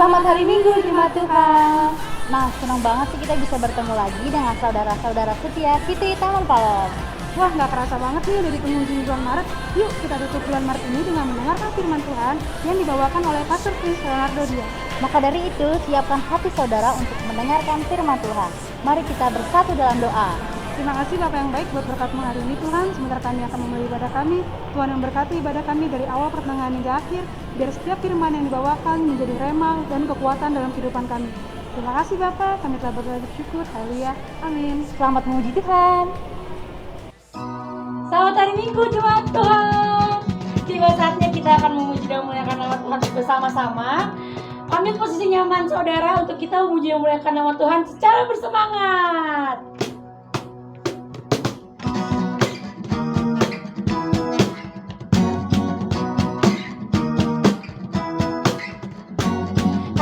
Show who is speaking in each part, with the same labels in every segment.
Speaker 1: Selamat hari Minggu, jemaat Tuhan. Nah, senang banget sih kita bisa bertemu lagi dengan saudara-saudara setia kita Taman Palem.
Speaker 2: Wah, nggak kerasa banget nih udah di penghujung bulan Maret. Yuk kita tutup bulan Maret ini dengan mendengarkan firman Tuhan yang dibawakan oleh Pastor Chris Leonardo Dia.
Speaker 1: Maka dari itu, siapkan hati saudara untuk mendengarkan firman Tuhan. Mari kita bersatu dalam doa.
Speaker 2: Terima kasih Bapak yang baik buat berkat hari ini Tuhan. Sebentar kami akan memulai ibadah kami. Tuhan yang berkati ibadah kami dari awal pertengahan hingga akhir. Biar setiap firman yang dibawakan menjadi rema dan kekuatan dalam kehidupan kami. Terima kasih Bapak, kami telah bersyukur. Haleluya. Amin.
Speaker 1: Selamat memuji Tuhan.
Speaker 3: Selamat hari Minggu jemaat Tuhan. Tiba saatnya kita akan memuji dan memuliakan nama Tuhan bersama-sama. Ambil posisi nyaman saudara untuk kita memuji dan memuliakan nama Tuhan secara bersemangat.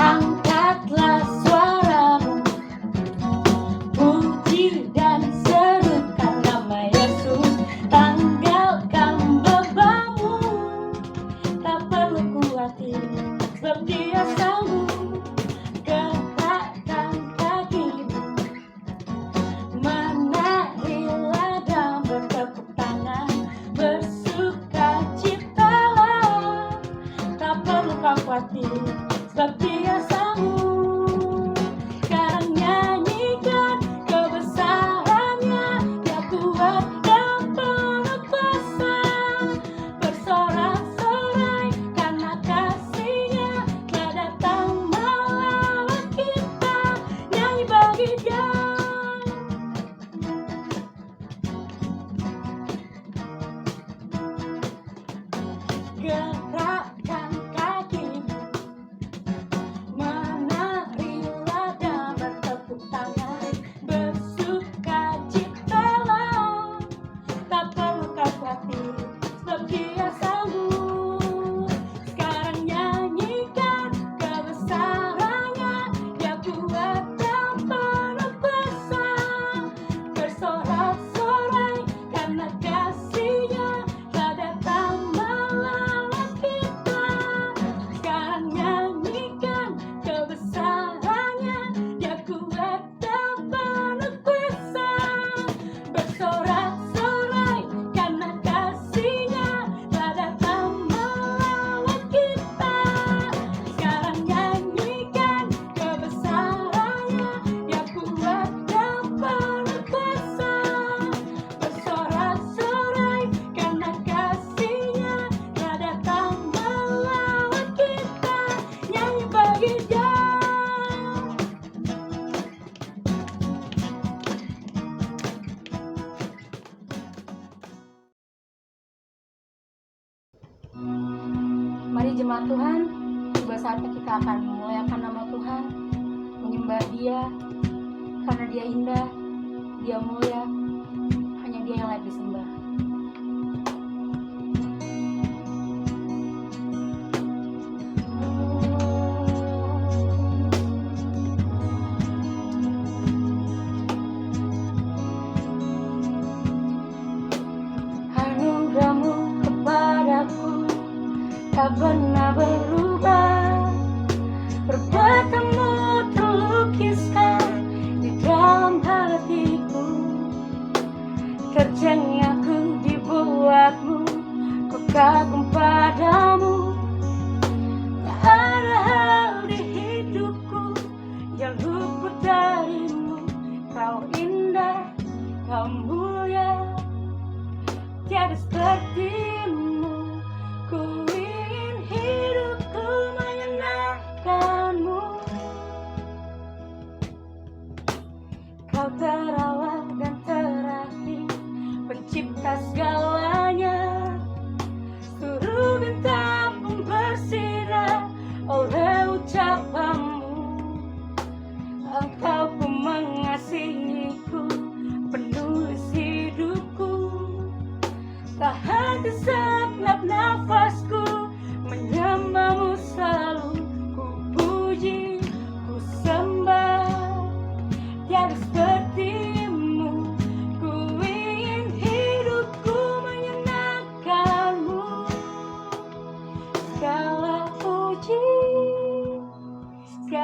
Speaker 3: Angkatlah suaramu, puji dan serukan nama Yesus. Tanggalkan bebanmu, tak perlu khawatir, sebab Dia sanggup. Gerakkan kakimu, menarilah dan bertepuk tangan, bersukacitalah, tak perlu khawatir, sebab Dia sanggup. Sekarang nyanyikan kebesarannya, Dia kuat dan penuh kuasa. Bersorak-sorai karena kasih-Nya telah datang melawat kita. Nyanyi bagi Dia. Gerakkan kakimu, menarilah dan bertepuk tangan, bersukacitalah, tak perlu khawatir, sebab Dia sanggup. Sekarang nyanyikan kebesarannya, Dia kuat dan penuh kuasa. Bersorak-sorai karena kasih-Nya telah datang melawat kita. Sekarang nyanyikan kebesarannya, Dia kuat dan penuh kuasa. Bersorak-sorai karena kasih-Nya telah datang melawat kita. Sekarang nyanyikan kebesarannya, Dia kuat dan penuh kuasa. Bersorak-sorai karena kasih-Nya telah datang melawat kita. Nyanyi bagi Dia. Mari jemaat Tuhan, tiba saatnya kita akan memuliakan nama Tuhan, menyembah Dia, karena Dia indah, Dia mulia, hanya Dia yang layak disembah. Anugerah-Mu kepadaku tak pernah berubah. Perbuatan-Mu terlukiskan di dalam hatiku. Terjangnya ku dibuat-Mu, ku kagum padamu. Tak ada hal di hidupku yang luput dari-Mu. Kau indah, Kau mulia, tiada seperti-Mu. Ku ingin hidupku menyenangkan-Mu.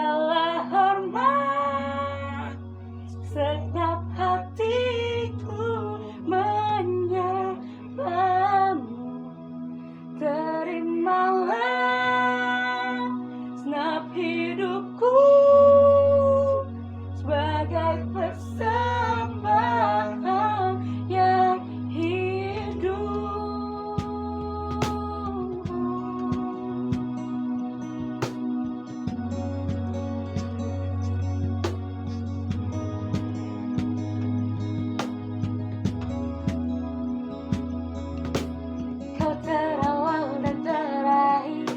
Speaker 3: segala hormat, segenap hatiku menyembahmu. Terimalah segenap hidupku sebagai persembahan yang hidup. Kau terawal dan terakhir,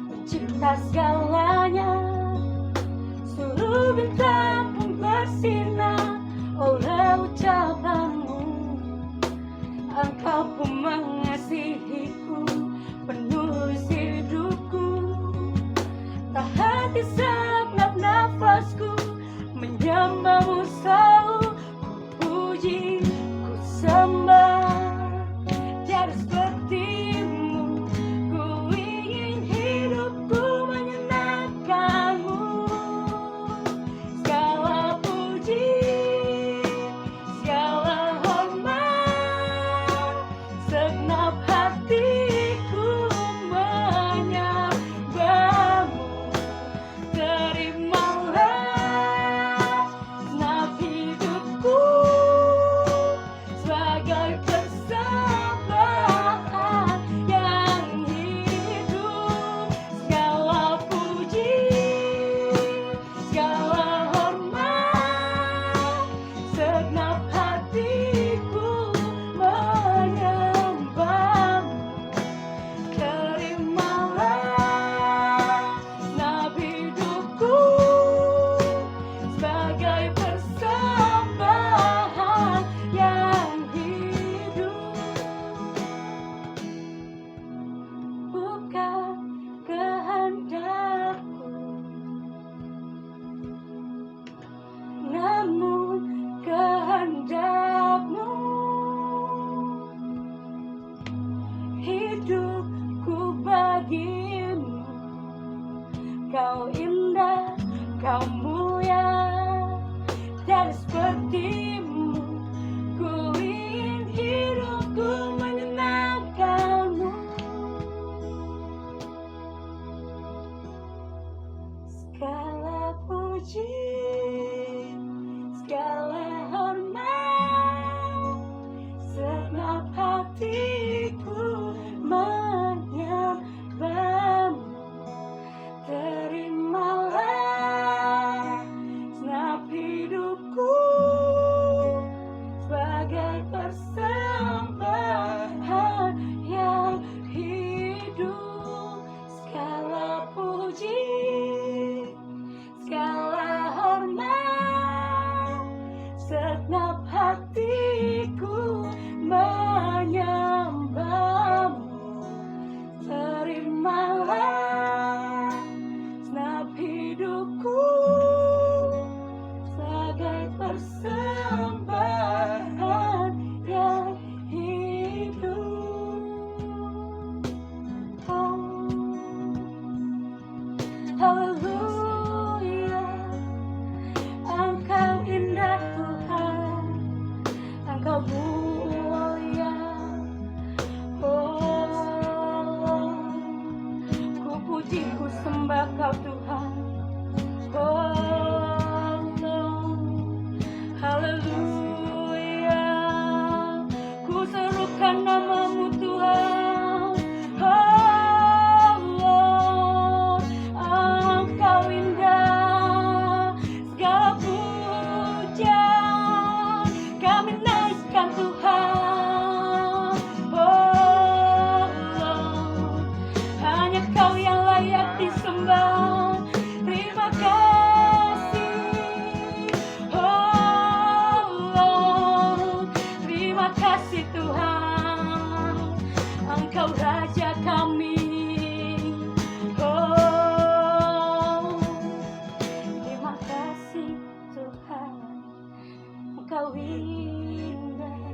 Speaker 3: mencipta segalanya. Seluruh bintang pun bersinar oleh ucapanmu. Engkau pun mengasihiku, penulis hidupku. Tak henti segenap nafasku menyembahmu selalu. Ku puji, ku sembah, tiada sepertimu. Ku ingin hidupku menyenangkanmu. Segala puji, segala hormat, segenap hatiku menyembahmu. Terimalah segenap hidupku sebagai persembahan yang hidup. Segala puji, segala hormat, segenap hatiku menyembahmu. Terimalah segenap hidupku sebagai persembahan yang hidup. Bukan kehendakku, namun kehendakmu. Hidupku bagimu, kau indah, kau mulia, tiada sepertimu. Ku ingin hidupku menyenangkanmu. Segala puji, segala hormat, segenap hatiku menyembahmu. Terimalah segenap hidupku sebagai persembahan yang hidup. Segala puji, segala hormat, segenap hatiku menyembahmu. Terimalah segenap hidupku sebagai persembahan yang hidup. Oh, haleluya, Engkau indah Tuhan, Engkau mulia. Oh, ku puji, ku sembah Kau Tuhan. Oh, haleluya, ku serukan namamu Tuhan. Oh, Engkau indah, segala pujian kami naikkan Tuhan. Oh, hanya Kau yang layak disembah. Terima kasih. Oh, terima kasih Tuhan. Engkau Raja kami. Oh, terima kasih Tuhan. Engkau indah.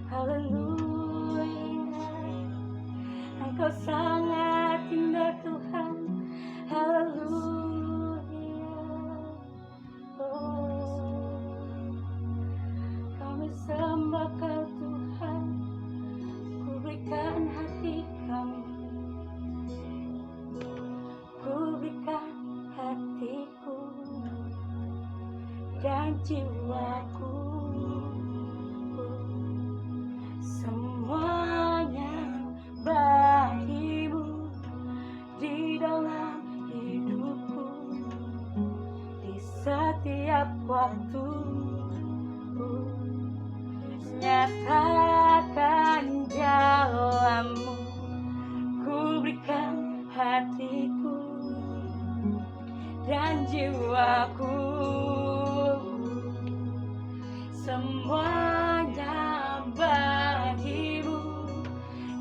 Speaker 3: Haleluya, Engkau sangat indah Tuhan. Haleluya. dan jiwaku. Semuanya bagimu di dalam hidupku, di setiap waktu. Nyatakan jalanmu, ku berikan hatiku dan jiwaku. Semuanya bagimu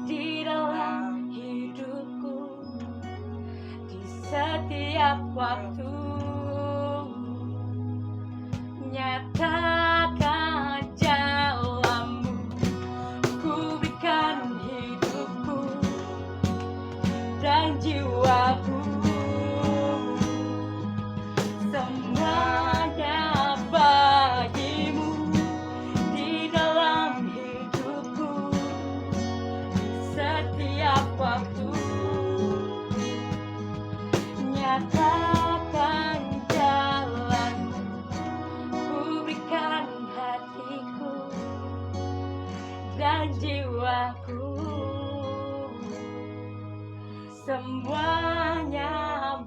Speaker 3: di dalam hidupku, di setiap waktu. Nyatakan jalanmu, ku berikan hidupku dan jiwaku. Semuanya bagimu di dalam hidupku, setiap waktu. Nyatakan jalanmu, ku berikan hatiku dan jiwaku. Semuanya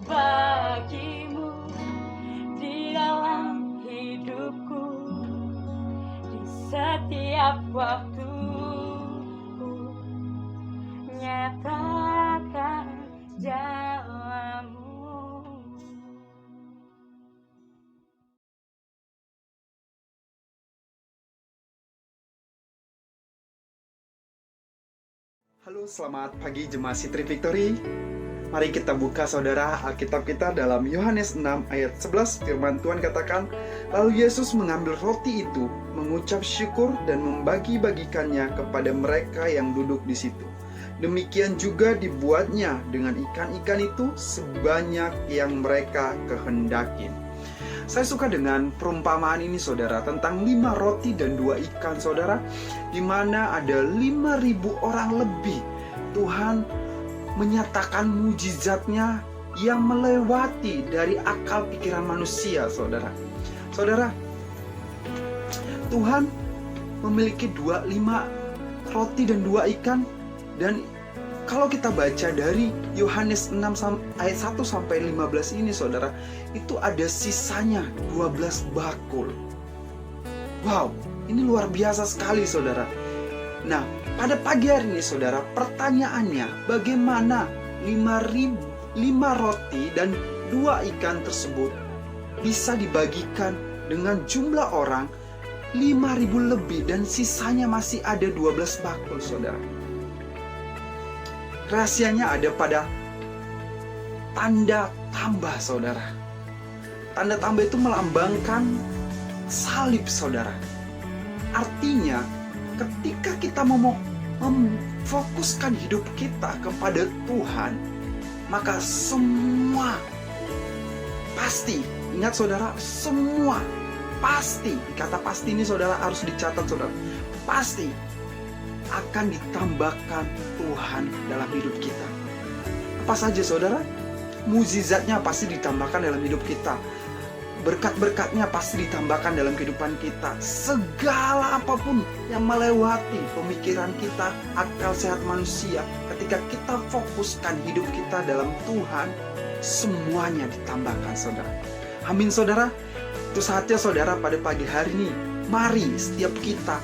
Speaker 3: bagimu di dalam hidupku, di setiap waktu. Nyatakan jalanmu.
Speaker 4: Halo, selamat pagi Jemaat Citri Victory. Mari kita buka saudara Alkitab kita dalam Yohanes 6 ayat 11. Firman Tuhan katakan, lalu Yesus mengambil roti itu, mengucap syukur dan membagi-bagikannya kepada mereka yang duduk di situ. Demikian juga dibuatnya dengan ikan-ikan itu sebanyak yang mereka kehendaki. Saya suka dengan perumpamaan ini saudara, tentang 5 roti dan 2 ikan saudara, di mana ada 5.000 orang lebih. Tuhan menyatakan mujizatnya yang melewati dari akal pikiran manusia saudara. Saudara, Tuhan memiliki 5 roti dan 2 ikan. Dan kalau kita baca dari Yohanes 6 ayat 1 sampai 15 ini saudara, itu ada sisanya 12 bakul. Wow, ini luar biasa sekali saudara. Nah, pada pagi hari ini saudara, pertanyaannya bagaimana 5 roti dan 2 ikan tersebut bisa dibagikan dengan jumlah orang 5.000 lebih dan sisanya masih ada 12 bakul saudara. Rahasianya ada pada tanda tambah saudara. Tanda tambah itu melambangkan salib saudara. Artinya ketika kita memfokuskan hidup kita kepada Tuhan, maka semua pasti, ingat saudara, semua pasti, kata pasti ini saudara harus dicatat saudara, pasti akan ditambahkan Tuhan dalam hidup kita. Apa saja saudara? Mukjizatnya pasti ditambahkan dalam hidup kita. Berkat-berkatnya pasti ditambahkan dalam kehidupan kita. Segala apapun yang melewati pemikiran kita, akal sehat manusia, ketika kita fokuskan hidup kita dalam Tuhan, semuanya ditambahkan saudara. Amin saudara. Itu saatnya saudara pada pagi hari ini, mari setiap kita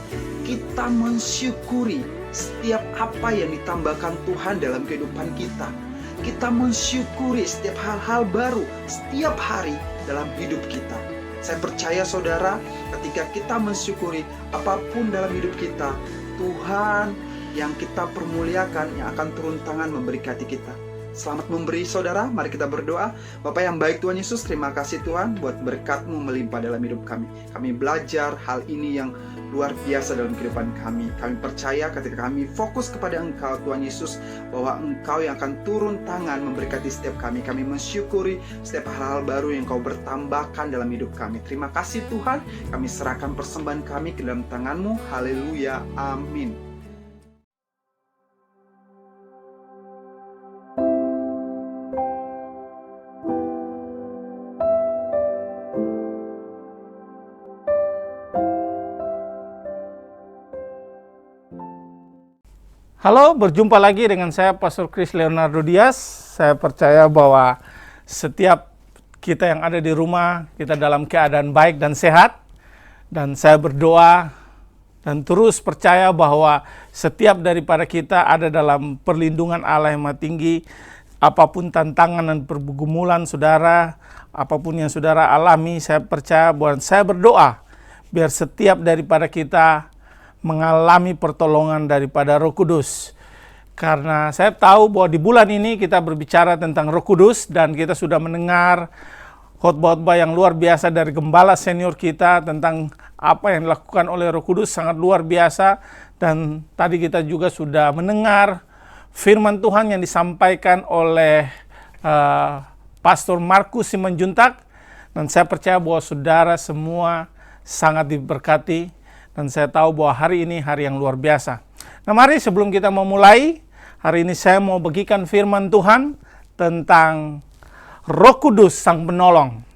Speaker 4: mensyukuri setiap apa yang ditambahkan Tuhan dalam kehidupan kita. Kita mensyukuri setiap hal-hal baru setiap hari dalam hidup kita. Saya percaya saudara, ketika kita mensyukuri apapun dalam hidup kita, Tuhan yang kita permuliakan yang akan turun tangan memberkati kita. Selamat memberi saudara, mari kita berdoa. Bapa yang baik Tuhan Yesus, terima kasih Tuhan buat berkat-Mu melimpah dalam hidup kami. Kami belajar hal ini yang luar biasa dalam kehidupan kami. Kami percaya ketika kami fokus kepada Engkau Tuhan Yesus, bahwa Engkau yang akan turun tangan memberkati setiap kami. Kami mensyukuri setiap hal-hal baru yang Kau bertambahkan dalam hidup kami. Terima kasih Tuhan, kami serahkan persembahan kami ke dalam tangan-Mu. Haleluya, amin.
Speaker 5: Halo, berjumpa lagi dengan saya Pastor Chris Leonardo Dias. Saya percaya bahwa setiap kita yang ada di rumah, kita dalam keadaan baik dan sehat. Dan saya berdoa dan terus percaya bahwa setiap daripada kita ada dalam perlindungan Allah yang Maha Tinggi. Apapun tantangan dan pergumulan saudara, apapun yang saudara alami, saya percaya bahwa saya berdoa biar setiap daripada kita mengalami pertolongan daripada Roh Kudus. Karena saya tahu bahwa di bulan ini kita berbicara tentang Roh Kudus dan kita sudah mendengar khotbah-khotbah yang luar biasa dari gembala senior kita tentang apa yang dilakukan oleh Roh Kudus, sangat luar biasa. Dan tadi kita juga sudah mendengar firman Tuhan yang disampaikan oleh Pastor Markus Simanjuntak. Dan saya percaya bahwa saudara semua sangat diberkati. Dan saya tahu bahwa hari ini hari yang luar biasa. Nah, mari sebelum kita memulai, hari ini saya mau bagikan firman Tuhan tentang Roh Kudus Sang Penolong.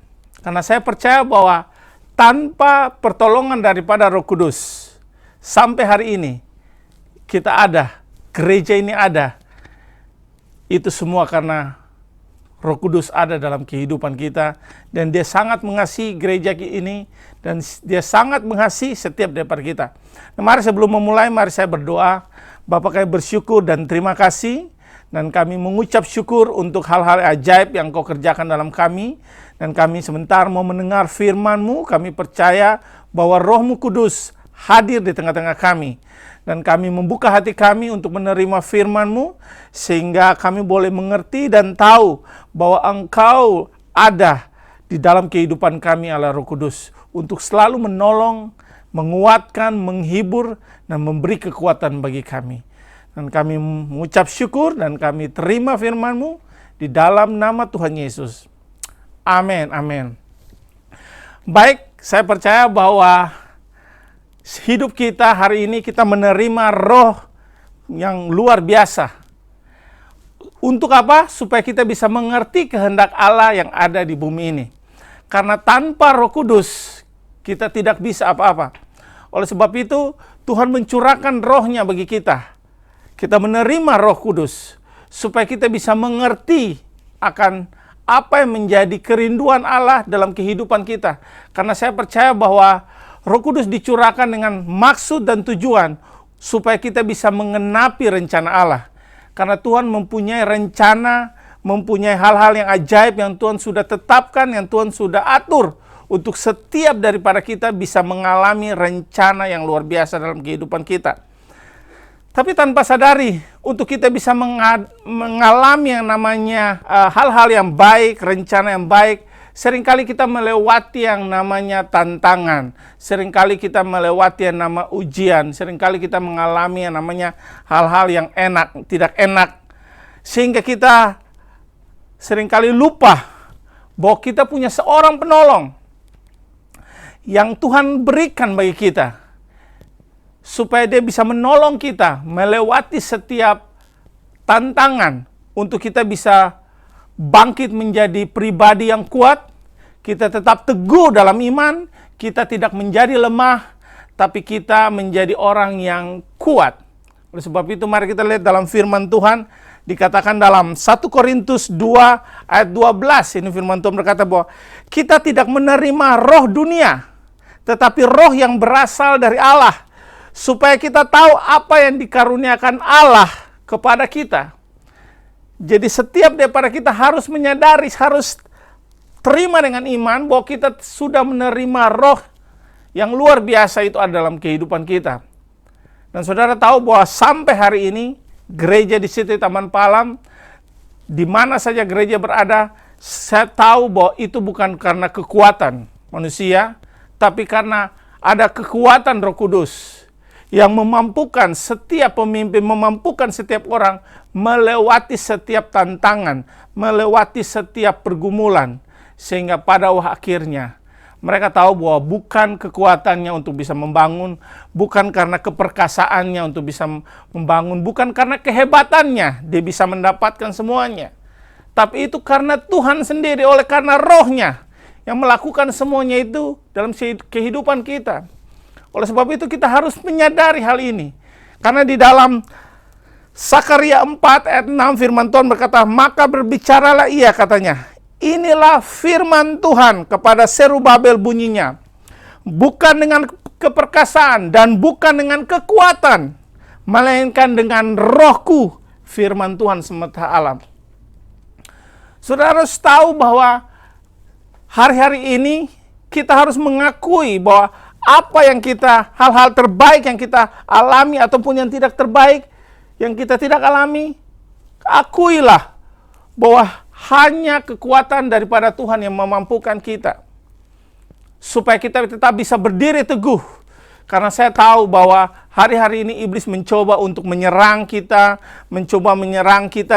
Speaker 5: Karena saya percaya bahwa tanpa pertolongan daripada Roh Kudus, sampai hari ini kita ada, gereja ini ada, itu semua karena Roh Kudus ada dalam kehidupan kita, dan Dia sangat mengasihi gereja ini, dan Dia sangat mengasihi setiap daripada kita. Nah, mari sebelum memulai, mari saya berdoa. Bapa, kami bersyukur dan terima kasih, dan kami mengucap syukur untuk hal-hal ajaib yang Kau kerjakan dalam kami, dan kami sebentar mau mendengar firman-Mu. Kami percaya bahwa Roh-Mu Kudus hadir di tengah-tengah kami. Dan kami membuka hati kami untuk menerima firman-Mu, sehingga kami boleh mengerti dan tahu bahwa Engkau ada di dalam kehidupan kami Allah Roh Kudus, untuk selalu menolong, menguatkan, menghibur, dan memberi kekuatan bagi kami. Dan kami mengucap syukur dan kami terima firman-Mu di dalam nama Tuhan Yesus. Amin, amin. Baik, saya percaya bahwa hidup kita hari ini kita menerima roh yang luar biasa. Untuk apa? Supaya kita bisa mengerti kehendak Allah yang ada di bumi ini. Karena tanpa Roh Kudus kita tidak bisa apa-apa. Oleh sebab itu Tuhan mencurahkan rohnya bagi kita. Kita menerima Roh Kudus supaya kita bisa mengerti akan apa yang menjadi kerinduan Allah dalam kehidupan kita. Karena saya percaya bahwa Roh Kudus dicurahkan dengan maksud dan tujuan supaya kita bisa mengenapi rencana Allah. Karena Tuhan mempunyai rencana, mempunyai hal-hal yang ajaib yang Tuhan sudah tetapkan, yang Tuhan sudah atur untuk setiap daripada kita bisa mengalami rencana yang luar biasa dalam kehidupan kita. Tapi tanpa sadari, untuk kita bisa mengalami yang namanya hal-hal yang baik, rencana yang baik, seringkali kita melewati yang namanya tantangan. Seringkali kita melewati yang nama ujian. Seringkali kita mengalami yang namanya hal-hal yang enak, tidak enak. Sehingga kita seringkali lupa bahwa kita punya seorang penolong yang Tuhan berikan bagi kita, supaya Dia bisa menolong kita melewati setiap tantangan, untuk kita bisa bangkit menjadi pribadi yang kuat, kita tetap teguh dalam iman, kita tidak menjadi lemah, tapi kita menjadi orang yang kuat. Oleh sebab itu mari kita lihat dalam firman Tuhan, dikatakan dalam 1 Korintus 2 ayat 12, ini firman Tuhan berkata bahwa kita tidak menerima roh dunia, tetapi roh yang berasal dari Allah, supaya kita tahu apa yang dikaruniakan Allah kepada kita. Jadi setiap daripada kita harus menyadari, harus terima dengan iman bahwa kita sudah menerima roh yang luar biasa itu ada dalam kehidupan kita. Dan saudara tahu bahwa sampai hari ini gereja di City Taman Palam, di mana saja gereja berada, saya tahu bahwa itu bukan karena kekuatan manusia, tapi karena ada kekuatan Roh Kudus yang memampukan setiap pemimpin, memampukan setiap orang melewati setiap tantangan, melewati setiap pergumulan, sehingga pada akhirnya mereka tahu bahwa bukan kekuatannya untuk bisa membangun, bukan karena keperkasaannya untuk bisa membangun, bukan karena kehebatannya dia bisa mendapatkan semuanya, tapi itu karena Tuhan sendiri, oleh karena rohnya yang melakukan semuanya itu dalam kehidupan kita. Oleh sebab itu kita harus menyadari hal ini. Karena di dalam Sakaria 4 ayat 6 firman Tuhan berkata, maka berbicaralah ia katanya, inilah firman Tuhan kepada Zerubabel bunyinya, bukan dengan keperkasaan dan bukan dengan kekuatan, melainkan dengan rohku, firman Tuhan semesta alam. Saudara harus tahu bahwa hari-hari ini kita harus mengakui bahwa apa yang kita, hal-hal terbaik yang kita alami ataupun yang tidak terbaik, yang kita tidak alami, akuilah bahwa hanya kekuatan daripada Tuhan yang memampukan kita. Supaya kita tetap bisa berdiri teguh. Karena saya tahu bahwa hari-hari ini iblis mencoba untuk menyerang kita,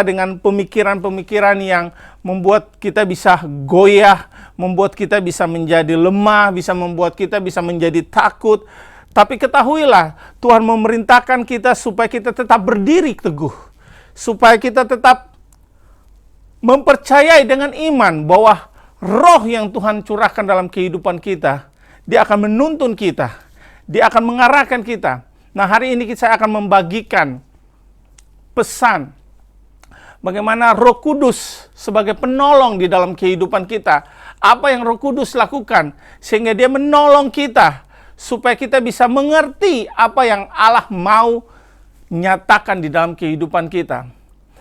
Speaker 5: dengan pemikiran-pemikiran yang membuat kita bisa goyah, membuat kita bisa menjadi lemah, bisa membuat kita bisa menjadi takut. Tapi ketahuilah, Tuhan memerintahkan kita supaya kita tetap berdiri teguh. Supaya kita tetap mempercayai dengan iman bahwa roh yang Tuhan curahkan dalam kehidupan kita, dia akan menuntun kita, dia akan mengarahkan kita. Nah, hari ini saya akan membagikan pesan bagaimana Roh Kudus sebagai penolong di dalam kehidupan kita. Apa yang Roh Kudus lakukan sehingga dia menolong kita supaya kita bisa mengerti apa yang Allah mau nyatakan di dalam kehidupan kita.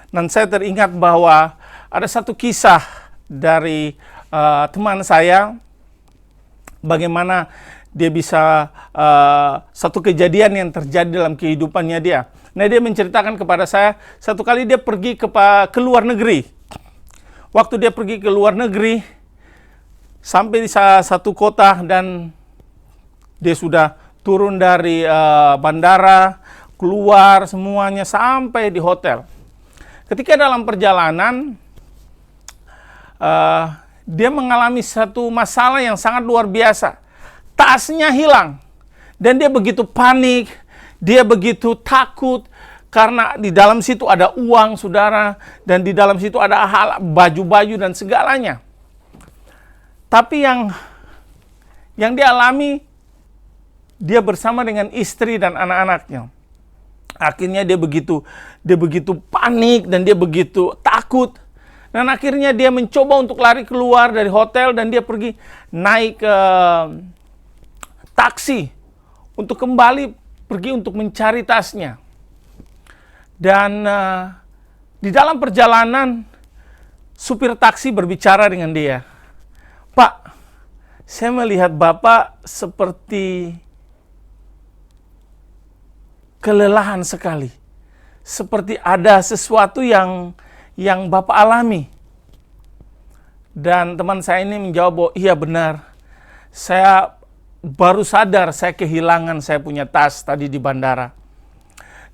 Speaker 5: Dan saya teringat bahwa ada satu kisah dari teman saya, bagaimana dia bisa, satu kejadian yang terjadi dalam kehidupannya dia. Nah, dia menceritakan kepada saya, satu kali dia pergi ke luar negeri. Waktu dia pergi ke luar negeri, sampai di satu kota dan dia sudah turun dari bandara, keluar semuanya sampai di hotel. Ketika dalam perjalanan, dia mengalami satu masalah yang sangat luar biasa. Tasnya hilang. Dan dia begitu panik, dia begitu takut, karena di dalam situ ada uang, saudara, dan di dalam situ ada hal, baju-baju dan segalanya. Tapi yang dia alami, dia bersama dengan istri dan anak-anaknya. Akhirnya dia begitu panik dan dia begitu takut. Dan akhirnya dia mencoba untuk lari keluar dari hotel dan dia pergi naik ke taksi untuk kembali pergi untuk mencari tasnya. Dan di dalam perjalanan supir taksi berbicara dengan dia. Pak, saya melihat Bapak seperti kelelahan sekali. Seperti ada sesuatu yang Bapak alami. Dan teman saya ini menjawab bahwa iya benar. Saya baru sadar saya kehilangan saya punya tas tadi di bandara.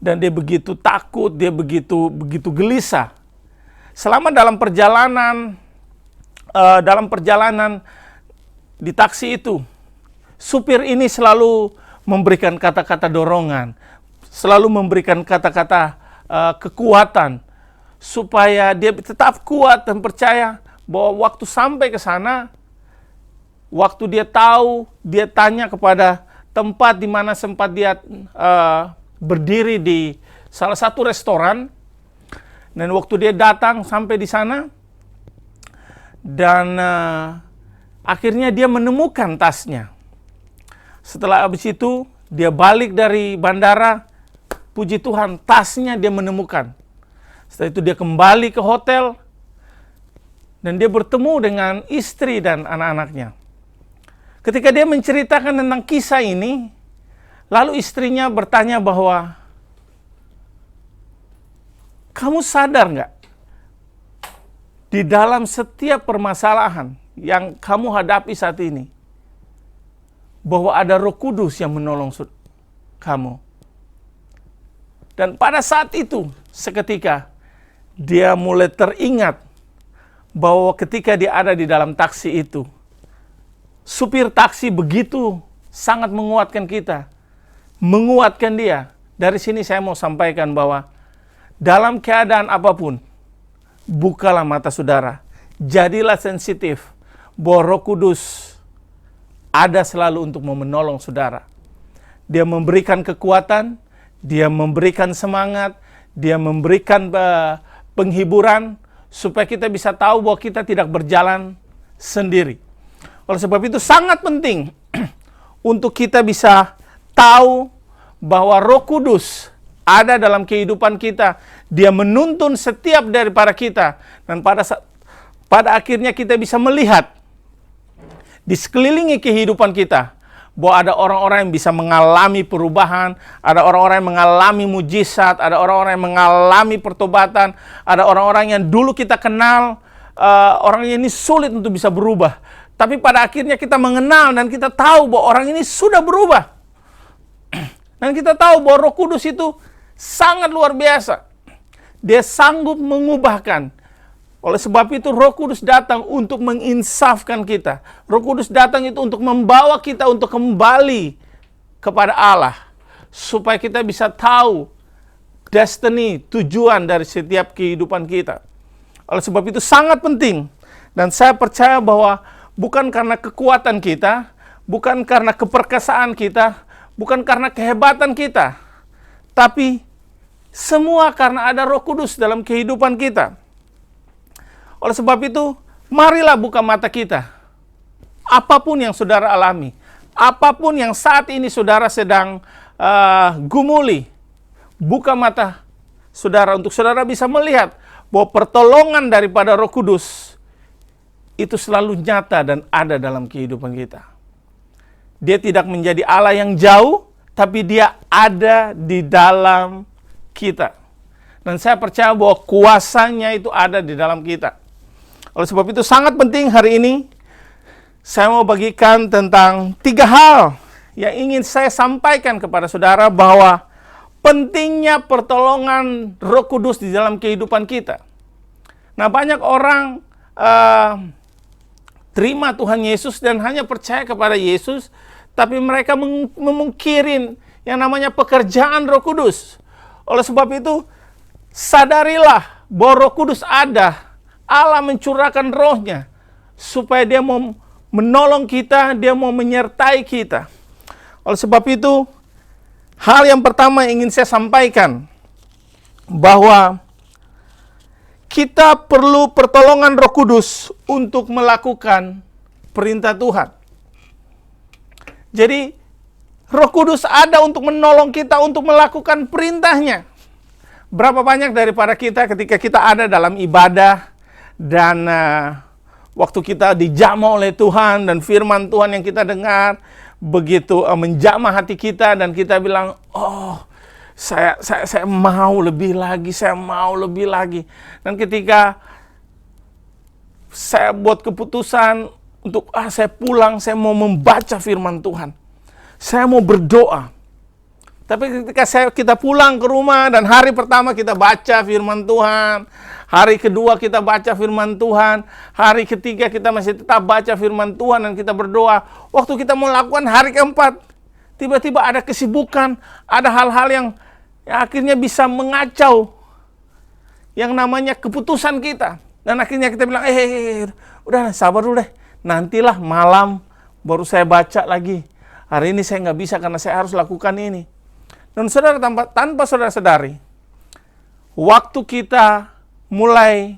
Speaker 5: Dan dia begitu takut, dia begitu gelisah. Selama dalam perjalanan di taksi itu, supir ini selalu memberikan kata-kata dorongan, selalu memberikan kata-kata kekuatan supaya dia tetap kuat dan percaya bahwa waktu sampai ke sana, waktu dia tahu, dia tanya kepada tempat di mana sempat dia berdiri di salah satu restoran, dan waktu dia datang sampai di sana dan akhirnya dia menemukan tasnya. Setelah habis itu dia balik dari bandara, puji Tuhan tasnya dia menemukan. Setelah itu dia kembali ke hotel dan dia bertemu dengan istri dan anak-anaknya. Ketika dia menceritakan tentang kisah ini, lalu istrinya bertanya bahwa, kamu sadar nggak? Di dalam setiap permasalahan yang kamu hadapi saat ini, bahwa ada Roh Kudus yang menolong kamu. Dan pada saat itu, seketika, dia mulai teringat bahwa ketika dia ada di dalam taksi itu, supir taksi begitu sangat menguatkan kita, menguatkan dia. Dari sini saya mau sampaikan bahwa dalam keadaan apapun, bukalah mata saudara, jadilah sensitif bahwa Roh Kudus ada selalu untuk menolong saudara. Dia memberikan kekuatan, dia memberikan semangat, Dia memberikan penghiburan supaya kita bisa tahu bahwa kita tidak berjalan sendiri. Oleh sebab itu sangat penting untuk kita bisa tahu bahwa Roh Kudus ada dalam kehidupan kita. Dia menuntun setiap daripada kita. Dan pada akhirnya kita bisa melihat di sekelilingi kehidupan kita bahwa ada orang-orang yang bisa mengalami perubahan, ada orang-orang yang mengalami mujizat, ada orang-orang yang mengalami pertobatan, ada orang-orang yang dulu kita kenal, orang ini sulit untuk bisa berubah. Tapi pada akhirnya kita mengenal dan kita tahu bahwa orang ini sudah berubah. Dan kita tahu bahwa Roh Kudus itu sangat luar biasa. Dia sanggup mengubahkan. Oleh sebab itu Roh Kudus datang untuk menginsafkan kita. Roh Kudus datang itu untuk membawa kita untuk kembali kepada Allah. Supaya kita bisa tahu destiny, tujuan dari setiap kehidupan kita. Oleh sebab itu sangat penting. Dan saya percaya bahwa bukan karena kekuatan kita, bukan karena keperkasaan kita, bukan karena kehebatan kita, tapi semua karena ada Roh Kudus dalam kehidupan kita. Oleh sebab itu, marilah buka mata kita. Apapun yang saudara alami, apapun yang saat ini saudara sedang gumuli, buka mata saudara untuk saudara bisa melihat bahwa pertolongan daripada Roh Kudus itu selalu nyata dan ada dalam kehidupan kita. Dia tidak menjadi Allah yang jauh, tapi dia ada di dalam kita. Dan saya percaya bahwa kuasanya itu ada di dalam kita. Oleh sebab itu sangat penting hari ini saya mau bagikan tentang 3 hal yang ingin saya sampaikan kepada saudara bahwa pentingnya pertolongan Roh Kudus di dalam kehidupan kita. Nah, banyak orang terima Tuhan Yesus dan hanya percaya kepada Yesus, tapi mereka memungkirin yang namanya pekerjaan Roh Kudus. Oleh sebab itu, sadarilah bahwa Roh Kudus ada. Allah mencurahkan rohnya supaya dia mau menolong kita, dia mau menyertai kita. Oleh sebab itu, hal yang pertama yang ingin saya sampaikan bahwa kita perlu pertolongan Roh Kudus untuk melakukan perintah Tuhan. Jadi, Roh Kudus ada untuk menolong kita untuk melakukan perintahnya. Berapa banyak daripada kita ketika kita ada dalam ibadah, dan waktu kita dijamah oleh Tuhan dan firman Tuhan yang kita dengar begitu menjamah hati kita dan kita bilang, oh saya mau lebih lagi, saya mau lebih lagi. Dan ketika saya buat keputusan untuk saya pulang, saya mau membaca firman Tuhan, saya mau berdoa. Tapi ketika kita pulang ke rumah dan hari pertama kita baca firman Tuhan, hari kedua kita baca firman Tuhan, hari ketiga kita masih tetap baca firman Tuhan dan kita berdoa. Waktu kita mau lakukan hari keempat, tiba-tiba ada kesibukan, ada hal-hal yang akhirnya bisa mengacau yang namanya keputusan kita. Dan akhirnya kita bilang, udah sabar dulu deh, nantilah malam baru saya baca lagi. Hari ini saya nggak bisa karena saya harus lakukan ini. Dan saudara, tanpa saudara sadari, waktu kita mulai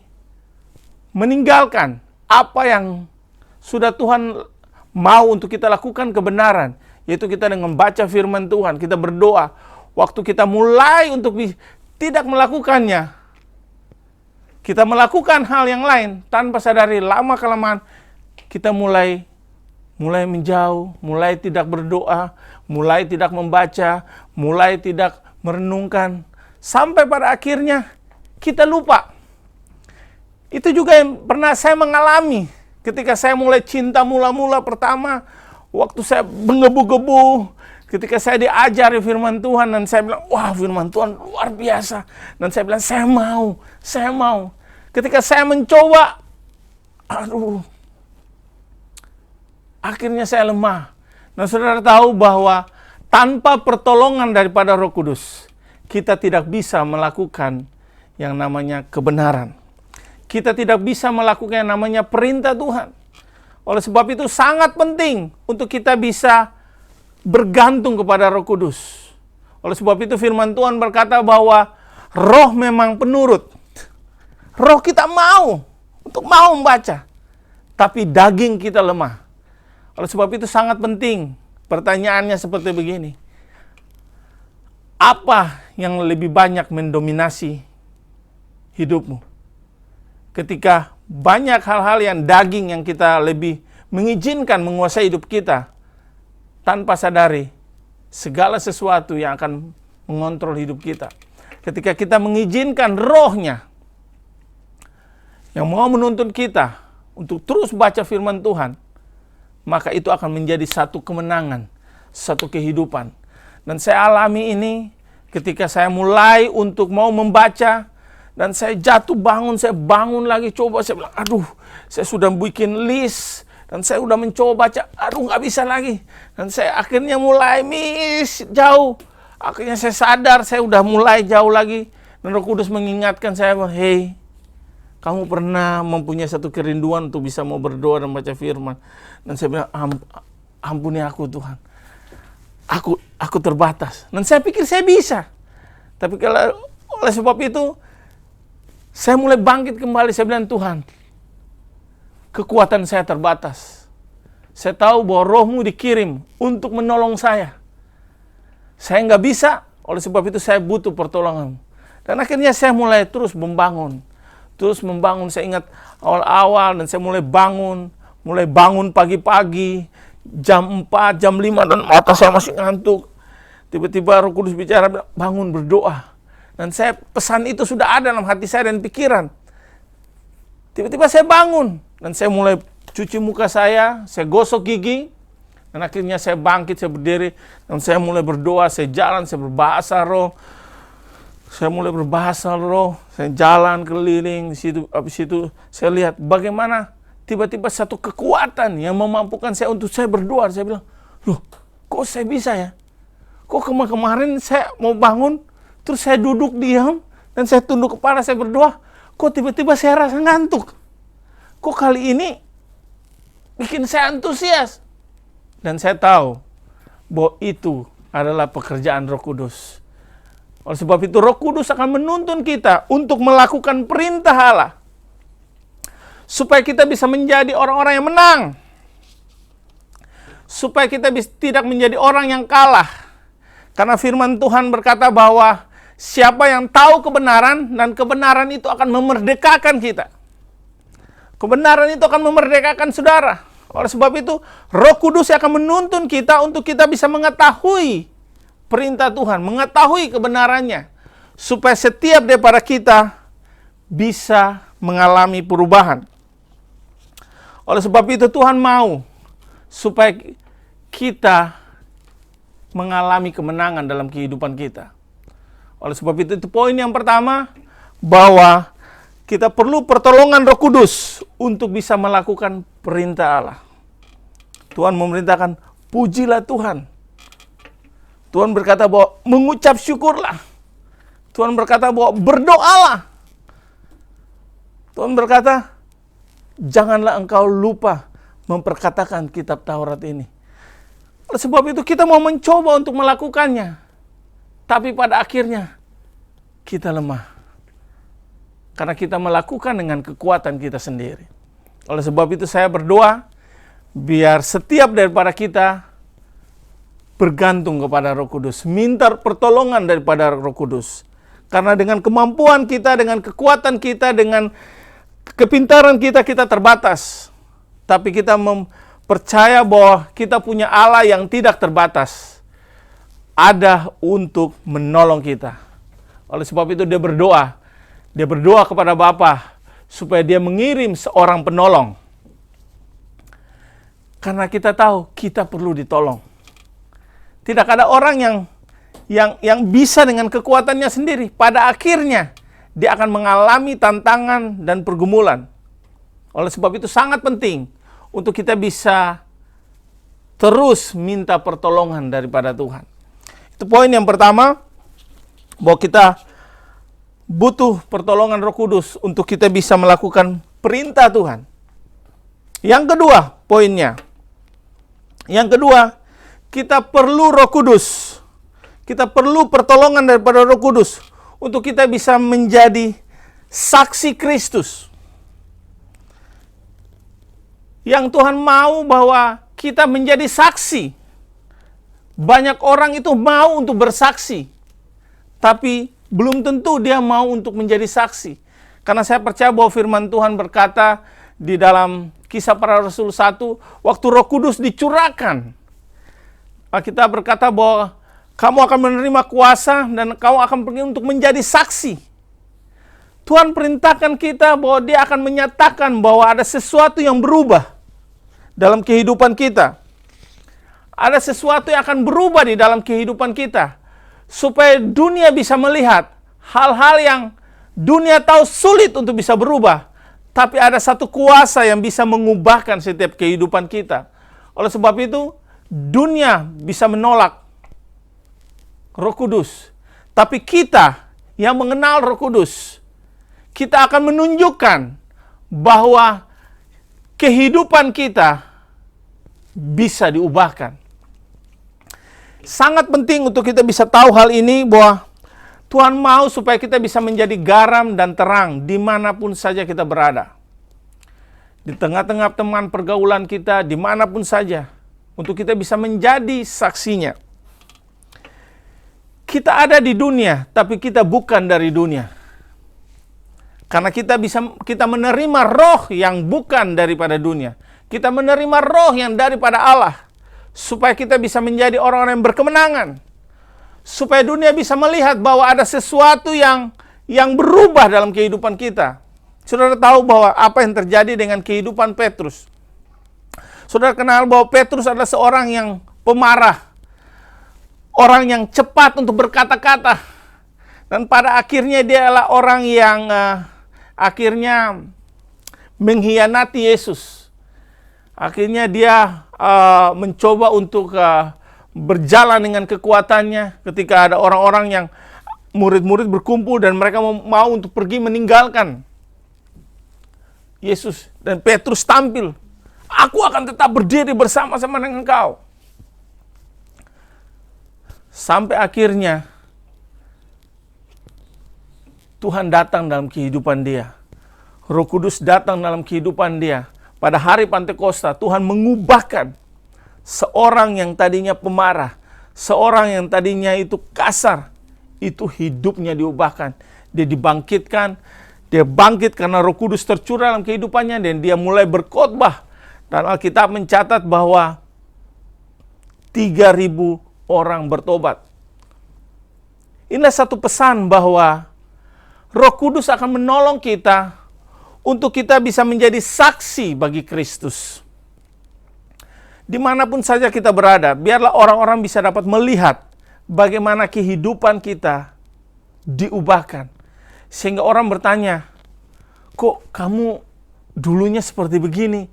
Speaker 5: meninggalkan apa yang sudah Tuhan mau untuk kita lakukan kebenaran, yaitu kita dengan membaca firman Tuhan, kita berdoa, waktu kita mulai untuk tidak melakukannya, kita melakukan hal yang lain tanpa sadari, lama-kelamaan kita mulai menjauh, mulai tidak berdoa, mulai tidak membaca, mulai tidak merenungkan, sampai pada akhirnya kita lupa. Itu juga yang pernah saya mengalami ketika saya mulai cinta mula-mula pertama, waktu saya menggebu-gebu, ketika saya diajari firman Tuhan dan saya bilang, wah firman Tuhan luar biasa. Dan saya bilang, saya mau. Ketika saya mencoba, akhirnya saya lemah. Nah, saudara tahu bahwa tanpa pertolongan daripada Roh Kudus, kita tidak bisa melakukan yang namanya kebenaran. Kita tidak bisa melakukan yang namanya perintah Tuhan. Oleh sebab itu sangat penting untuk kita bisa bergantung kepada Roh Kudus. Oleh sebab itu firman Tuhan berkata bahwa roh memang penurut. Roh kita mau membaca, tapi daging kita lemah. Oleh sebab itu sangat penting. Pertanyaannya seperti begini. Apa yang lebih banyak mendominasi hidupmu? Ketika banyak hal-hal yang daging yang kita lebih mengizinkan menguasai hidup kita, tanpa sadari segala sesuatu yang akan mengontrol hidup kita. Ketika kita mengizinkan rohnya yang mau menuntun kita untuk terus baca firman Tuhan, maka itu akan menjadi satu kemenangan, satu kehidupan. Dan saya alami ini ketika saya mulai untuk mau membaca, dan saya jatuh bangun, saya bangun lagi coba, saya bilang, aduh, saya sudah bikin list, dan saya udah mencoba baca, aduh nggak bisa lagi. Dan saya akhirnya mulai miss jauh. Akhirnya saya sadar, saya udah mulai jauh lagi. Dan Roh Kudus mengingatkan saya, hei, kamu pernah mempunyai satu kerinduan untuk bisa mau berdoa dan baca firman. Dan saya bilang, ampuni aku Tuhan. Aku terbatas. Dan saya pikir saya bisa. Tapi kalau oleh sebab itu, saya mulai bangkit kembali. Saya bilang, Tuhan, kekuatan saya terbatas. Saya tahu bahwa rohmu dikirim untuk menolong saya. Saya nggak bisa, oleh sebab itu saya butuh pertolongan. Dan akhirnya saya mulai terus membangun. Saya ingat awal-awal, dan saya mulai bangun pagi-pagi, jam 4, jam 5, dan mata saya masih ngantuk. Tiba-tiba Roh Kudus bicara, bangun berdoa. Dan saya pesan itu sudah ada dalam hati saya dan pikiran. Tiba-tiba saya bangun, dan saya mulai cuci muka saya gosok gigi, dan akhirnya saya bangkit, saya berdiri, dan saya mulai berdoa, saya jalan, saya berbahasa roh. Saya jalan keliling di situ. Habis itu saya lihat bagaimana tiba-tiba satu kekuatan yang memampukan saya untuk saya berdoa. Saya bilang, loh, kok saya bisa ya? Kok kemarin saya mau bangun, terus saya duduk diam, dan saya tunduk kepala, saya berdoa. Kok tiba-tiba saya rasa ngantuk? Kok kali ini bikin saya antusias? Dan saya tahu bahwa itu adalah pekerjaan Roh Kudus. Oleh sebab itu Roh Kudus akan menuntun kita untuk melakukan perintah Allah, supaya kita bisa menjadi orang-orang yang menang, supaya kita tidak menjadi orang yang kalah. Karena firman Tuhan berkata bahwa siapa yang tahu kebenaran, dan kebenaran itu akan memerdekakan kita. Kebenaran itu akan memerdekakan saudara. Oleh sebab itu Roh Kudus akan menuntun kita untuk kita bisa mengetahui perintah Tuhan, mengetahui kebenarannya, supaya setiap daripada kita bisa mengalami perubahan. Oleh sebab itu Tuhan mau supaya kita mengalami kemenangan dalam kehidupan kita. Oleh sebab itu poin yang pertama, bahwa kita perlu pertolongan Roh Kudus untuk bisa melakukan perintah Allah. Tuhan memerintahkan, pujilah Tuhan. Tuhan berkata bahwa mengucap syukurlah. Tuhan berkata bahwa berdoalah. Tuhan berkata, janganlah engkau lupa memperkatakan kitab Taurat ini. Oleh sebab itu kita mau mencoba untuk melakukannya. Tapi pada akhirnya kita lemah. Karena kita melakukan dengan kekuatan kita sendiri. Oleh sebab itu saya berdoa, biar setiap daripada kita bergantung kepada Roh Kudus, minta pertolongan daripada Roh Kudus. Karena dengan kemampuan kita, dengan kekuatan kita, dengan kepintaran kita, kita terbatas. Tapi kita percaya bahwa kita punya Allah yang tidak terbatas, ada untuk menolong kita. Oleh sebab itu dia berdoa kepada Bapa supaya dia mengirim seorang penolong. Karena kita tahu kita perlu ditolong. Tidak ada orang yang bisa dengan kekuatannya sendiri. Pada akhirnya dia akan mengalami tantangan dan pergumulan. Oleh sebab itu sangat penting untuk kita bisa terus minta pertolongan daripada Tuhan. Itu poin yang pertama, bahwa kita butuh pertolongan Roh Kudus untuk kita bisa melakukan perintah Tuhan. Yang kedua poinnya, kita perlu Roh Kudus. Kita perlu pertolongan daripada Roh Kudus untuk kita bisa menjadi saksi Kristus. Yang Tuhan mau bahwa kita menjadi saksi. Banyak orang itu mau untuk bersaksi, tapi belum tentu dia mau untuk menjadi saksi. Karena saya percaya bahwa firman Tuhan berkata di dalam Kisah Para Rasul 1, waktu Roh Kudus dicurahkan, kita berkata bahwa kamu akan menerima kuasa dan kamu akan pergi untuk menjadi saksi. Tuhan perintahkan kita bahwa dia akan menyatakan bahwa ada sesuatu yang berubah dalam kehidupan kita. Ada sesuatu yang akan berubah di dalam kehidupan kita. Supaya dunia bisa melihat hal-hal yang dunia tahu sulit untuk bisa berubah. Tapi ada satu kuasa yang bisa mengubahkan setiap kehidupan kita. Oleh sebab itu, dunia bisa menolak Roh Kudus. Tapi kita yang mengenal Roh Kudus, kita akan menunjukkan bahwa kehidupan kita bisa diubahkan. Sangat penting untuk kita bisa tahu hal ini, bahwa Tuhan mau supaya kita bisa menjadi garam dan terang dimanapun saja kita berada. Di tengah-tengah teman pergaulan kita, dimanapun saja, untuk kita bisa menjadi saksinya. Kita ada di dunia, tapi kita bukan dari dunia. Karena kita menerima roh yang bukan daripada dunia. Kita menerima roh yang daripada Allah. Supaya kita bisa menjadi orang-orang yang berkemenangan. Supaya dunia bisa melihat bahwa ada sesuatu yang berubah dalam kehidupan kita. Saudara tahu bahwa apa yang terjadi dengan kehidupan Petrus. Saudara kenal bahwa Petrus adalah seorang yang pemarah. Orang yang cepat untuk berkata-kata. Dan pada akhirnya dia adalah orang yang akhirnya mengkhianati Yesus. Akhirnya dia mencoba untuk berjalan dengan kekuatannya ketika ada orang-orang yang murid-murid berkumpul dan mereka mau untuk pergi meninggalkan Yesus. Dan Petrus tampil, aku akan tetap berdiri bersama-sama dengan engkau. Sampai akhirnya Tuhan datang dalam kehidupan dia. Roh Kudus datang dalam kehidupan dia. Pada hari Pantekosta, Tuhan mengubahkan seorang yang tadinya pemarah, seorang yang tadinya itu kasar, itu hidupnya diubahkan. Dia dibangkitkan, dia bangkit karena Roh Kudus tercurah dalam kehidupannya, dan dia mulai berkhotbah. Dan Alkitab mencatat bahwa 3.000 orang bertobat. Inilah satu pesan bahwa Roh Kudus akan menolong kita untuk kita bisa menjadi saksi bagi Kristus. Dimanapun saja kita berada, biarlah orang-orang bisa dapat melihat bagaimana kehidupan kita diubahkan. Sehingga orang bertanya, kok kamu dulunya seperti begini?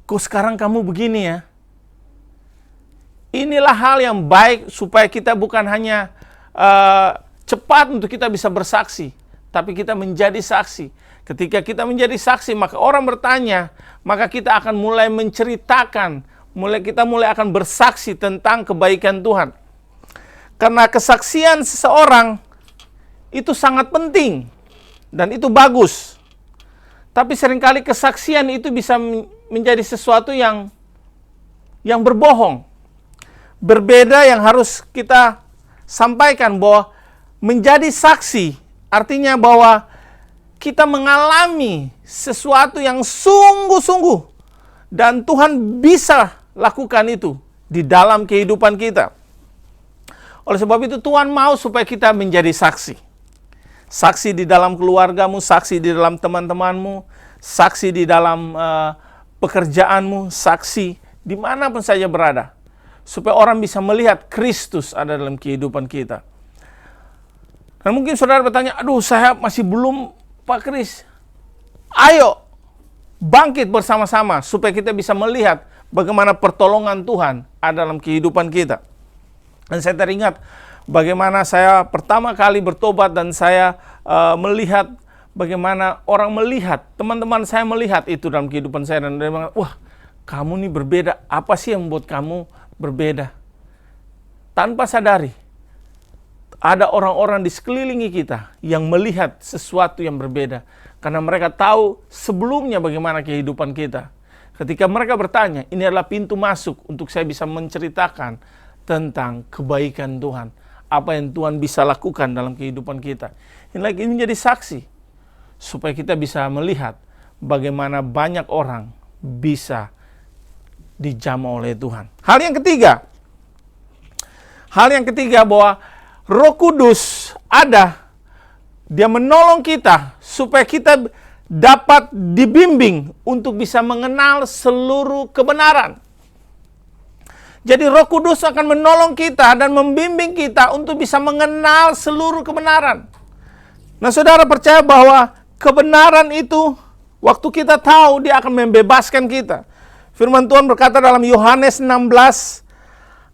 Speaker 5: Kok sekarang kamu begini ya? Inilah hal yang baik supaya kita bukan hanya cepat untuk kita bisa bersaksi, tapi kita menjadi saksi. Ketika kita menjadi saksi, maka orang bertanya, maka kita akan mulai menceritakan, kita mulai akan bersaksi tentang kebaikan Tuhan. Karena kesaksian seseorang itu sangat penting dan itu bagus. Tapi seringkali kesaksian itu bisa menjadi sesuatu yang berbohong. Berbeda yang harus kita sampaikan, bahwa menjadi saksi artinya bahwa kita mengalami sesuatu yang sungguh-sungguh dan Tuhan bisa lakukan itu di dalam kehidupan kita. Oleh sebab itu Tuhan mau supaya kita menjadi saksi. Saksi di dalam keluargamu, saksi di dalam teman-temanmu, saksi di dalam pekerjaanmu, saksi dimanapun saja berada. Supaya orang bisa melihat Kristus ada dalam kehidupan kita. Dan mungkin saudara bertanya, aduh saya masih belum Pak Kris. Ayo bangkit bersama-sama supaya kita bisa melihat bagaimana pertolongan Tuhan ada dalam kehidupan kita. Dan saya teringat bagaimana saya pertama kali bertobat dan saya melihat bagaimana orang melihat, teman-teman saya melihat itu dalam kehidupan saya. Dan dia bilang, wah kamu nih berbeda, apa sih yang membuat kamu berbeda? Tanpa sadari, ada orang-orang di sekelilingi kita yang melihat sesuatu yang berbeda. Karena mereka tahu sebelumnya bagaimana kehidupan kita. Ketika mereka bertanya, ini adalah pintu masuk untuk saya bisa menceritakan tentang kebaikan Tuhan. Apa yang Tuhan bisa lakukan dalam kehidupan kita. Ini menjadi saksi. Supaya kita bisa melihat bagaimana banyak orang bisa dijamah oleh Tuhan. Hal yang ketiga bahwa Roh Kudus ada, dia menolong kita supaya kita dapat dibimbing untuk bisa mengenal seluruh kebenaran. Jadi Roh Kudus akan menolong kita dan membimbing kita untuk bisa mengenal seluruh kebenaran. Nah, saudara percaya bahwa kebenaran itu, waktu kita tahu, dia akan membebaskan kita. Firman Tuhan berkata dalam Yohanes 16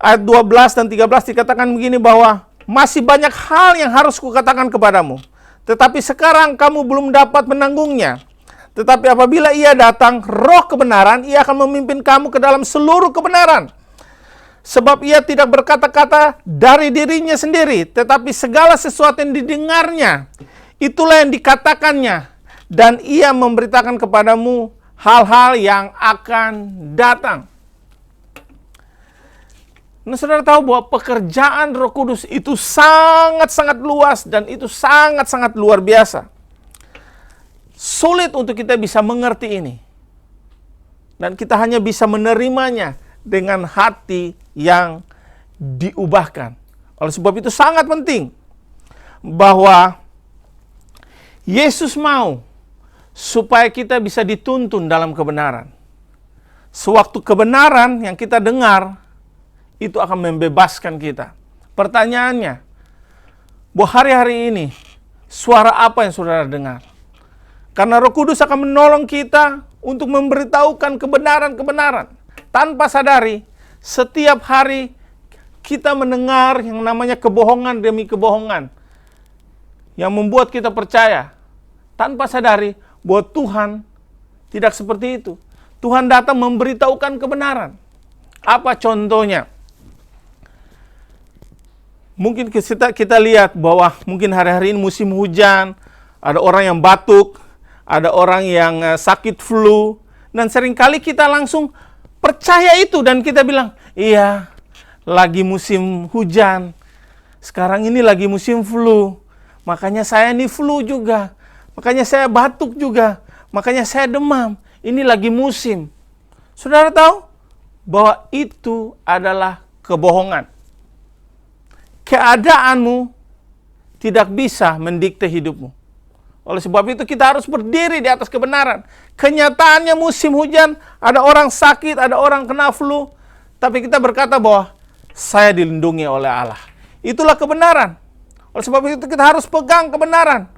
Speaker 5: ayat 12 dan 13 dikatakan begini bahwa masih banyak hal yang harus kukatakan kepadamu, tetapi sekarang kamu belum dapat menanggungnya. Tetapi apabila ia datang, Roh kebenaran, ia akan memimpin kamu ke dalam seluruh kebenaran. Sebab ia tidak berkata-kata dari dirinya sendiri, tetapi segala sesuatu yang didengarnya, itulah yang dikatakannya. Dan ia memberitakan kepadamu hal-hal yang akan datang. Nah, saudara tahu bahwa pekerjaan Roh Kudus itu sangat-sangat luas dan itu sangat-sangat luar biasa. Sulit untuk kita bisa mengerti ini. Dan kita hanya bisa menerimanya dengan hati yang diubahkan. Oleh sebab itu sangat penting bahwa Yesus mau supaya kita bisa dituntun dalam kebenaran. Sewaktu kebenaran yang kita dengar, itu akan membebaskan kita. Pertanyaannya, bahwa hari-hari ini, suara apa yang saudara dengar? Karena Roh Kudus akan menolong kita untuk memberitahukan kebenaran-kebenaran. Tanpa sadari, setiap hari kita mendengar yang namanya kebohongan demi kebohongan. Yang membuat kita percaya, tanpa sadari, bahwa Tuhan tidak seperti itu. Tuhan datang memberitahukan kebenaran. Apa contohnya? Mungkin kita lihat bahwa mungkin hari-hari ini musim hujan, ada orang yang batuk, ada orang yang sakit flu, dan seringkali kita langsung percaya itu dan kita bilang, iya, lagi musim hujan, sekarang ini lagi musim flu, makanya saya ini flu juga. Makanya saya batuk juga. Makanya saya demam. Ini lagi musim. Saudara tahu bahwa itu adalah kebohongan. Keadaanmu tidak bisa mendikte hidupmu. Oleh sebab itu kita harus berdiri di atas kebenaran. Kenyataannya musim hujan, ada orang sakit, ada orang kena flu. Tapi kita berkata bahwa saya dilindungi oleh Allah. Itulah kebenaran. Oleh sebab itu kita harus pegang kebenaran.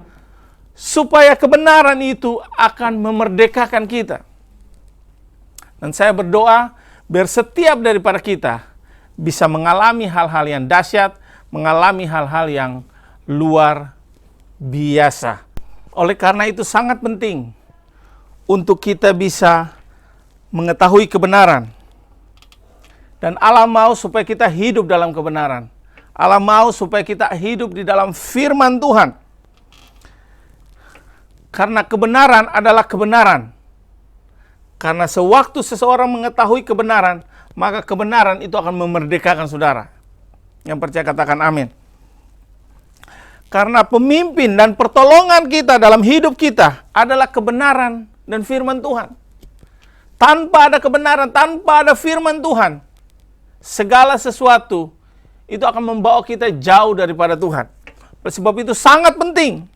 Speaker 5: Supaya kebenaran itu akan memerdekakan kita. Dan saya berdoa biar setiap daripada kita bisa mengalami hal-hal yang dahsyat, mengalami hal-hal yang luar biasa. Oleh karena itu sangat penting untuk kita bisa mengetahui kebenaran. Dan Allah mau supaya kita hidup dalam kebenaran. Allah mau supaya kita hidup di dalam firman Tuhan. Karena kebenaran adalah kebenaran. Karena sewaktu seseorang mengetahui kebenaran, maka kebenaran itu akan memerdekakan saudara. Yang percaya katakan amin. Karena pemimpin dan pertolongan kita dalam hidup kita adalah kebenaran dan firman Tuhan. Tanpa ada kebenaran, tanpa ada firman Tuhan, segala sesuatu itu akan membawa kita jauh daripada Tuhan. Sebab itu sangat penting.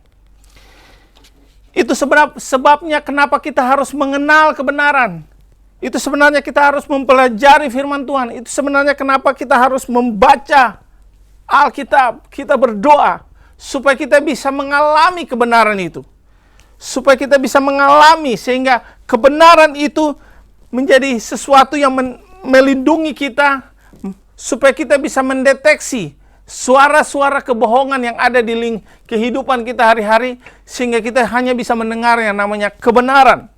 Speaker 5: Itu sebabnya kenapa kita harus mengenal kebenaran. Itu sebenarnya kita harus mempelajari firman Tuhan. Itu sebenarnya kenapa kita harus membaca Alkitab. Kita berdoa supaya kita bisa mengalami kebenaran itu. Supaya kita bisa mengalami sehingga kebenaran itu menjadi sesuatu yang melindungi kita. Supaya kita bisa mendeteksi suara-suara kebohongan yang ada di kehidupan kita hari-hari, sehingga kita hanya bisa mendengar yang namanya kebenaran.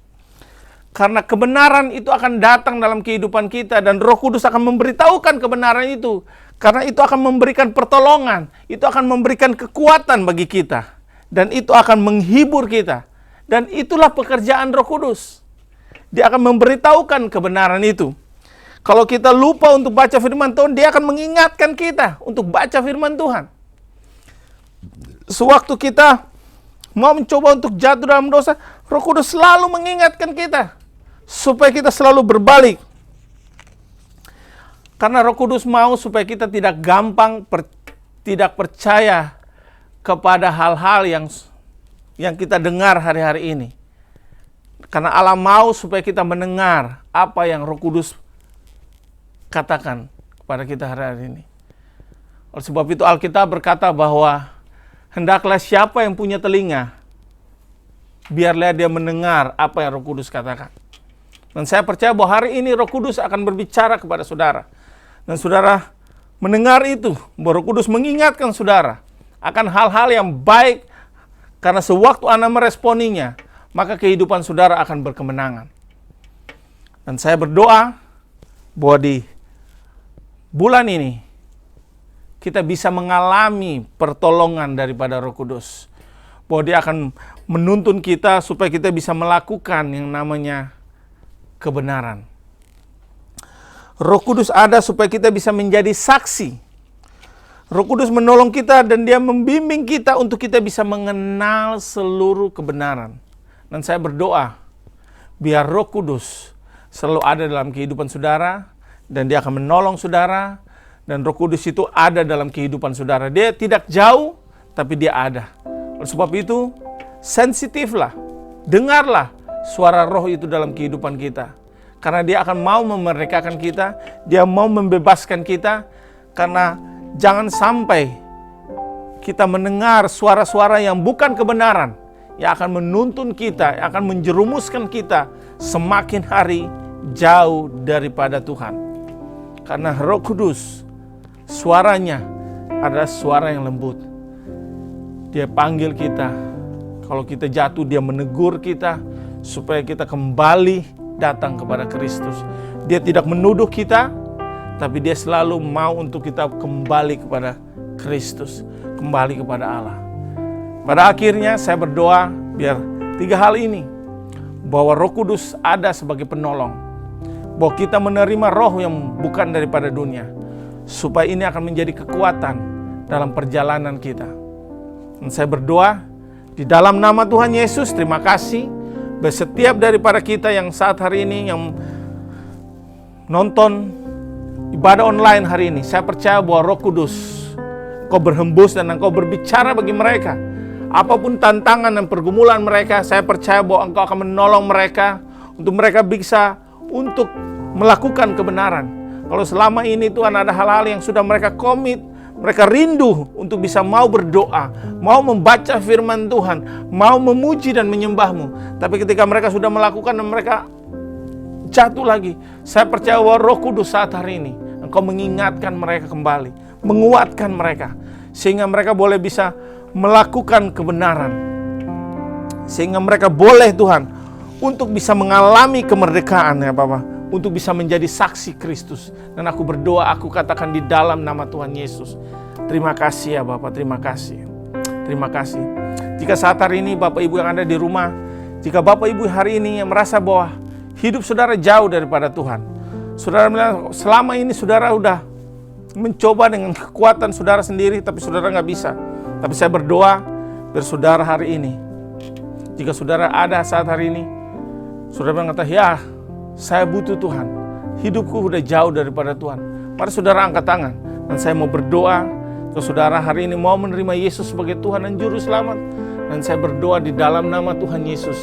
Speaker 5: Karena kebenaran itu akan datang dalam kehidupan kita dan Roh Kudus akan memberitahukan kebenaran itu. Karena itu akan memberikan pertolongan, itu akan memberikan kekuatan bagi kita, dan itu akan menghibur kita. Dan itulah pekerjaan Roh Kudus. Dia akan memberitahukan kebenaran itu. Kalau kita lupa untuk baca firman Tuhan, dia akan mengingatkan kita untuk baca firman Tuhan. Sewaktu kita mau mencoba untuk jatuh dalam dosa, Roh Kudus selalu mengingatkan kita supaya kita selalu berbalik. Karena Roh Kudus mau supaya kita tidak gampang tidak percaya kepada hal-hal yang kita dengar hari-hari ini. Karena Allah mau supaya kita mendengar apa yang Roh Kudus katakan kepada kita hari-hari ini. Oleh sebab itu Alkitab berkata bahwa hendaklah siapa yang punya telinga, biarlah dia mendengar apa yang Roh Kudus katakan. Dan saya percaya bahwa hari ini Roh Kudus akan berbicara kepada saudara. Dan saudara mendengar itu, bahwa Roh Kudus mengingatkan saudara akan hal-hal yang baik, karena sewaktu Anda meresponinya, maka kehidupan saudara akan berkemenangan. Dan saya berdoa bahwa di bulan ini kita bisa mengalami pertolongan daripada Roh Kudus. Bahwa dia akan menuntun kita supaya kita bisa melakukan yang namanya kebenaran. Roh Kudus ada supaya kita bisa menjadi saksi. Roh Kudus menolong kita dan dia membimbing kita untuk kita bisa mengenal seluruh kebenaran. Dan saya berdoa, biar Roh Kudus selalu ada dalam kehidupan saudara, dan dia akan menolong saudara, dan Roh Kudus itu ada dalam kehidupan saudara. Dia tidak jauh, tapi dia ada. Oleh sebab itu, sensitiflah, dengarlah suara Roh itu dalam kehidupan kita. Karena dia akan mau memerdekakan kita, dia mau membebaskan kita, karena jangan sampai kita mendengar suara-suara yang bukan kebenaran, yang akan menuntun kita, yang akan menjerumuskan kita semakin hari jauh daripada Tuhan. Karena Roh Kudus, suaranya adalah suara yang lembut. Dia panggil kita, kalau kita jatuh dia menegur kita, supaya kita kembali datang kepada Kristus. Dia tidak menuduh kita, tapi dia selalu mau untuk kita kembali kepada Kristus, kembali kepada Allah. Pada akhirnya saya berdoa biar 3 hal ini, bahwa Roh Kudus ada sebagai penolong, bahwa kita menerima roh yang bukan daripada dunia, supaya ini akan menjadi kekuatan dalam perjalanan kita. Dan saya berdoa di dalam nama Tuhan Yesus, terima kasih setiap daripada kita yang saat hari ini yang nonton ibadah online hari ini. Saya percaya bahwa Roh Kudus Engkau berhembus dan Engkau berbicara bagi mereka. Apapun tantangan dan pergumulan mereka, saya percaya bahwa Engkau akan menolong mereka untuk mereka bisa untuk melakukan kebenaran. Kalau selama ini Tuhan ada hal-hal yang sudah mereka komit, mereka rindu untuk bisa mau berdoa, mau membaca firman Tuhan, mau memuji dan menyembah-Mu. Tapi ketika mereka sudah melakukan dan mereka jatuh lagi, saya percaya bahwa Roh Kudus saat hari ini Engkau mengingatkan mereka kembali, menguatkan mereka, sehingga mereka boleh bisa melakukan kebenaran. Sehingga mereka boleh Tuhan untuk bisa mengalami kemerdekaan ya Bapak, untuk bisa menjadi saksi Kristus. Dan aku berdoa, aku katakan di dalam nama Tuhan Yesus, terima kasih ya Bapak, terima kasih. Terima kasih. Jika saat hari ini Bapak Ibu yang ada di rumah, jika Bapak Ibu hari ini yang merasa bahwa hidup saudara jauh daripada Tuhan, saudara bilang selama ini saudara udah mencoba dengan kekuatan saudara sendiri, tapi saudara nggak bisa. Tapi saya berdoa biar saudara hari ini, jika saudara ada saat hari ini, saudara mengatakan, ya saya butuh Tuhan, hidupku udah jauh daripada Tuhan. Mari saudara angkat tangan, dan saya mau berdoa ke saudara hari ini mau menerima Yesus sebagai Tuhan dan Juru Selamat. Dan saya berdoa di dalam nama Tuhan Yesus.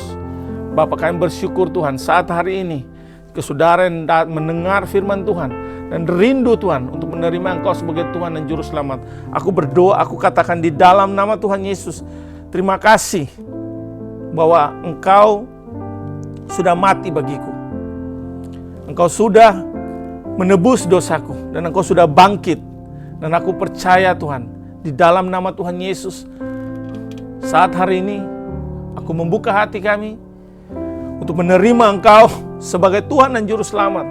Speaker 5: Bapak, kami bersyukur Tuhan saat hari ini ke saudara yang mendengar firman Tuhan dan rindu Tuhan untuk menerima Engkau sebagai Tuhan dan Juru Selamat. Aku berdoa, aku katakan di dalam nama Tuhan Yesus, terima kasih bahwa Engkau sudah mati bagiku. Engkau sudah menebus dosaku dan Engkau sudah bangkit. Dan aku percaya Tuhan, di dalam nama Tuhan Yesus, saat hari ini aku membuka hati kami untuk menerima Engkau sebagai Tuhan dan Juru Selamat.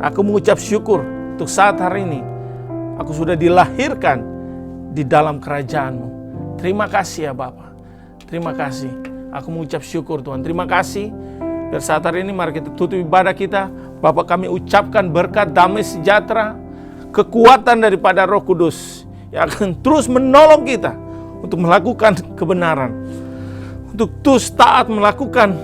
Speaker 5: Aku mengucap syukur untuk saat hari ini Aku sudah dilahirkan di dalam kerajaan-Mu. Terima kasih ya Bapa. Terima kasih. Aku mengucap syukur Tuhan. Terima kasih. Biar saat hari ini mari kita tutup ibadah kita. Bapa, kami ucapkan berkat, damai sejahtera, kekuatan daripada Roh Kudus yang akan terus menolong kita untuk melakukan kebenaran, untuk terus taat melakukan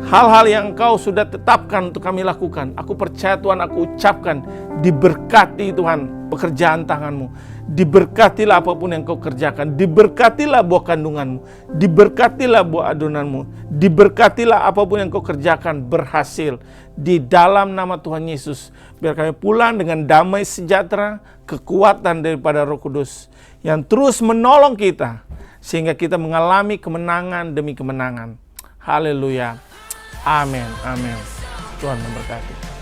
Speaker 5: hal-hal yang Engkau sudah tetapkan untuk kami lakukan. Aku percaya Tuhan, aku ucapkan diberkati Tuhan pekerjaan tangan-Mu. Diberkatilah apapun yang Kau kerjakan. Diberkatilah buah kandungan-Mu. Diberkatilah buah adonanmu. Diberkatilah apapun yang Kau kerjakan berhasil. Di dalam nama Tuhan Yesus. Biar kami pulang dengan damai sejahtera, kekuatan daripada Roh Kudus yang terus menolong kita, sehingga kita mengalami kemenangan demi kemenangan. Haleluya. Amin. Amin. Tuhan memberkati.